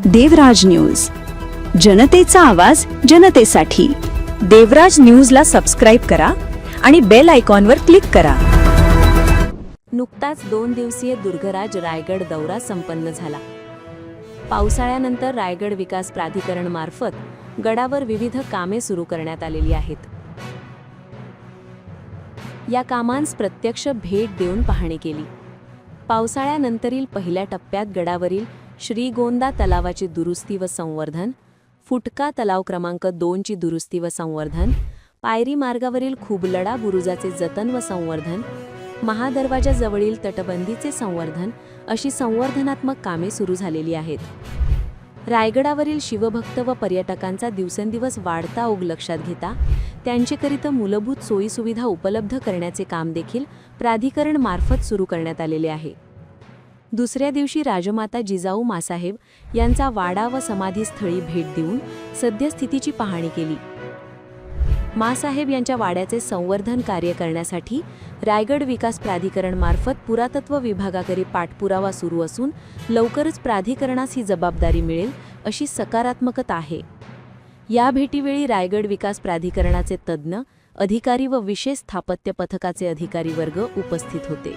देवराज news, जनतेचा आवाज जनतेसाठी। देवराज न्यूजला सबस्क्राईब करा आणि बेल आयकॉनवर क्लिक करा। नुकताच 2 दिवसीय दुर्गराज रायगड दौरा संपन्न झाला। पावसाळ्यानंतर रायगड विकास प्राधिकरण मार्फत गडावर विविध कामे सुरू करण्यात आलेली आहेत। या कामांस प्रत्यक्ष भेट देऊन पाहणी केली। पावसाळ्यानंतरील पहिल्या टप्प्यात गडावरील श्रीगोंदा तलावाची दुरुस्ती व संवर्धन, फुटका तलाव क्रमांक 2 ची दुरुस्ती व संवर्धन, पायरी मार्गावरील खुबलडा बुरुजाचे जतन व संवर्धन, महादरवाजाजवळील तटबंदीचे संवर्धन अशी संवर्धनात्मक कामे सुरू झालेली आहेत। रायगडावरील शिवभक्त व पर्यटकांचा दिवसेंदिवस वाढता ओघ लक्षात घेता त्यांच्याकरिता मूलभूत सोयीसुविधा उपलब्ध करण्याचे काम देखील प्राधिकरण मार्फत सुरू करण्यात आलेले आहे। दुसऱ्या दिवशी राजमाता जिजाऊ मासाहेब यांचा वाडा व समाधीस्थळी भेट देऊन सद्यस्थितीची पाहणी केली। मासाहेब यांच्या वाड्याचे संवर्धन कार्य करण्यासाठी रायगड विकास प्राधिकरण मार्फत पुरातत्व विभागाकडे पाठपुरावा सुरू असून लवकरच प्राधिकरणास ही जबाबदारी मिळेल अशी सकारात्मकता आहे। या भेटीवेळी रायगड विकास प्राधिकरणाचे तज्ज्ञ, अधिकारी व विशेष स्थापत्य पथकाचे अधिकारी वर्ग उपस्थित होते।